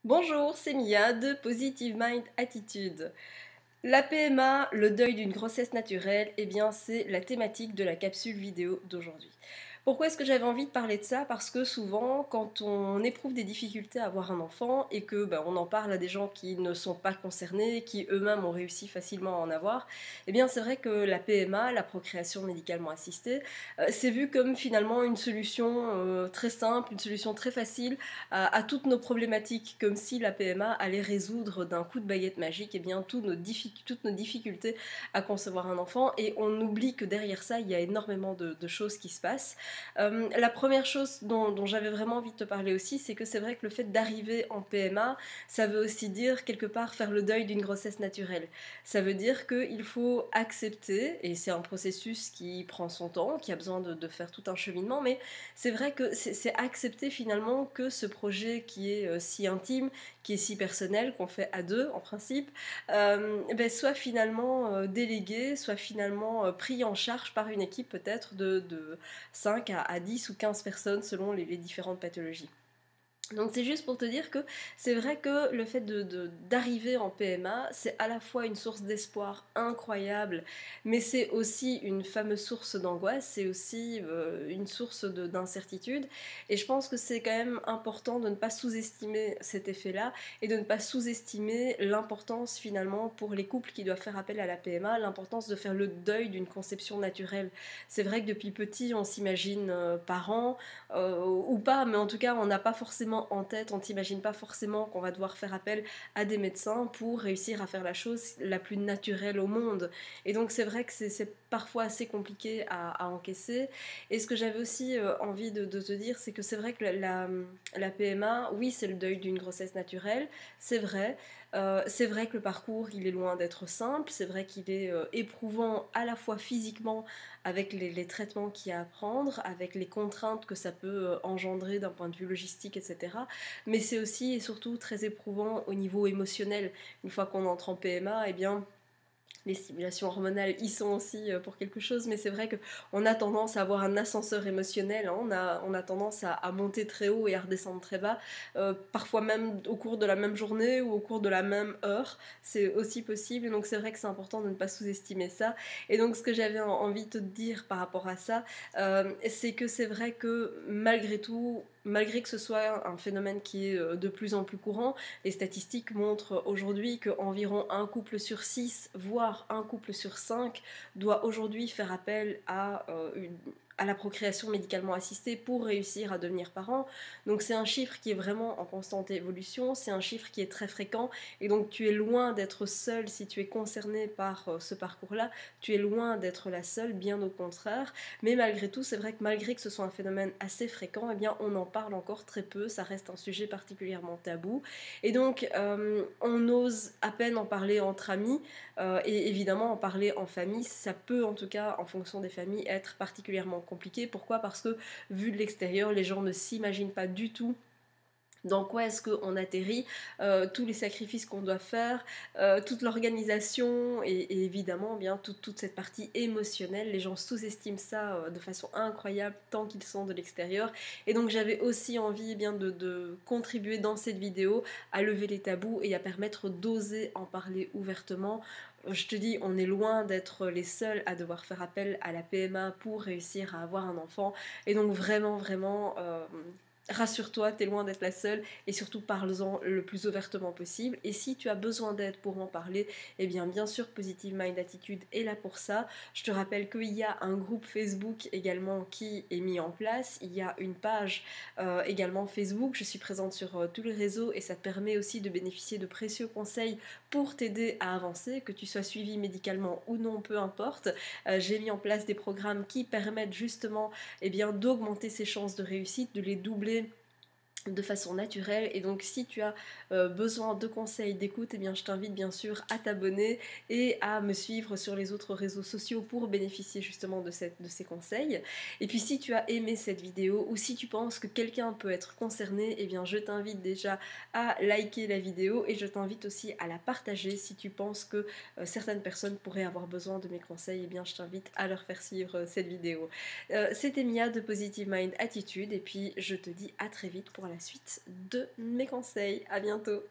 Bonjour, c'est Mia de Positive Mind Attitude. La PMA, le deuil d'une grossesse naturelle, eh bien c'est la thématique de la capsule vidéo d'aujourd'hui. Pourquoi est-ce que j'avais envie de parler de ça? Parce que souvent, quand on éprouve des difficultés à avoir un enfant et que on en parle à des gens qui ne sont pas concernés, qui eux-mêmes ont réussi facilement à en avoir, eh bien c'est vrai que la PMA, la procréation médicalement assistée, c'est vu comme finalement une solution très simple, une solution très facile à toutes nos problématiques, comme si la PMA allait résoudre d'un coup de baguette magique toutes nos difficultés à concevoir un enfant, et on oublie que derrière ça, il y a énormément de choses qui se passent. La première chose dont j'avais vraiment envie de te parler aussi, c'est que c'est vrai que le fait d'arriver en PMA, ça veut aussi dire quelque part faire le deuil d'une grossesse naturelle. Ça veut dire qu'il faut accepter, et c'est un processus qui prend son temps, qui a besoin de faire tout un cheminement, mais c'est vrai que c'est accepter finalement que ce projet qui est si intime, qui est si personnel, qu'on fait à deux en principe, soit finalement délégué, soit finalement pris en charge par une équipe peut-être de 5 à 10 ou 15 personnes selon les différentes pathologies. Donc c'est juste pour te dire que c'est vrai que le fait d'arriver en PMA, c'est à la fois une source d'espoir incroyable, mais c'est aussi une fameuse source d'angoisse, c'est aussi une source d'incertitude, et je pense que c'est quand même important de ne pas sous-estimer cet effet-là, et de ne pas sous-estimer l'importance finalement pour les couples qui doivent faire appel à la PMA, l'importance de faire le deuil d'une conception naturelle. C'est vrai que depuis petit, on s'imagine parents, ou pas, mais en tout cas on n'a pas forcément en tête, on t'imagine pas forcément qu'on va devoir faire appel à des médecins pour réussir à faire la chose la plus naturelle au monde. Et donc c'est vrai que c'est parfois assez compliqué à encaisser. Et ce que j'avais aussi envie de te dire, c'est que c'est vrai que la PMA, oui, c'est le deuil d'une grossesse naturelle, c'est vrai. C'est vrai que le parcours, il est loin d'être simple, c'est vrai qu'il est éprouvant à la fois physiquement avec les traitements qu'il y a à prendre, avec les contraintes que ça peut engendrer d'un point de vue logistique, etc. Mais c'est aussi et surtout très éprouvant au niveau émotionnel. Une fois qu'on entre en PMA, eh bien, les stimulations hormonales y sont aussi pour quelque chose, mais c'est vrai qu'on a tendance à avoir un ascenseur émotionnel, hein. On a tendance à monter très haut et à redescendre très bas, parfois même au cours de la même journée ou au cours de la même heure, c'est aussi possible, donc c'est vrai que c'est important de ne pas sous-estimer ça. Et donc ce que j'avais envie de te dire par rapport à ça, c'est que c'est vrai que malgré tout, malgré que ce soit un phénomène qui est de plus en plus courant, les statistiques montrent aujourd'hui qu'environ un couple sur 6, voire un couple sur 5, doit aujourd'hui faire appel à la procréation médicalement assistée pour réussir à devenir parent. Donc c'est un chiffre qui est vraiment en constante évolution, c'est un chiffre qui est très fréquent, et donc tu es loin d'être seul si tu es concerné par ce parcours-là, tu es loin d'être la seule, bien au contraire. Mais malgré tout, c'est vrai que malgré que ce soit un phénomène assez fréquent, eh bien on en parle encore très peu, ça reste un sujet particulièrement tabou. Et donc, on ose à peine en parler entre amis, et évidemment, en parler en famille, ça peut, en tout cas, en fonction des familles, être particulièrement compliqué. Pourquoi? Parce que, vu de l'extérieur, les gens ne s'imaginent pas du tout dans quoi est-ce qu'on atterrit, tous les sacrifices qu'on doit faire, toute l'organisation et évidemment bien toute cette partie émotionnelle. Les gens sous-estiment ça de façon incroyable tant qu'ils sont de l'extérieur. Et donc j'avais aussi envie de contribuer dans cette vidéo à lever les tabous et à permettre d'oser en parler ouvertement. Je te dis, on est loin d'être les seuls à devoir faire appel à la PMA pour réussir à avoir un enfant. Et donc vraiment, vraiment, rassure-toi, t'es loin d'être la seule, et surtout parle-en le plus ouvertement possible. Et si tu as besoin d'aide pour en parler, eh bien sûr Positive Mind Attitude est là pour ça. Je te rappelle qu'il y a un groupe Facebook également qui est mis en place, il y a une page également Facebook, je suis présente sur tous les réseaux, et ça te permet aussi de bénéficier de précieux conseils pour t'aider à avancer, que tu sois suivi médicalement ou non, peu importe. J'ai mis en place des programmes qui permettent justement d'augmenter ses chances de réussite, de les doubler de façon naturelle. Et donc si tu as besoin de conseils, d'écoute, eh bien je t'invite bien sûr à t'abonner et à me suivre sur les autres réseaux sociaux pour bénéficier justement de ces conseils. Et puis si tu as aimé cette vidéo, ou si tu penses que quelqu'un peut être concerné, eh bien je t'invite déjà à liker la vidéo, et je t'invite aussi à la partager. Si tu penses que certaines personnes pourraient avoir besoin de mes conseils, eh bien je t'invite à leur faire suivre cette vidéo. C'était Mia de Positive Mind Attitude, et puis je te dis à très vite pour la la suite de mes conseils. À bientôt!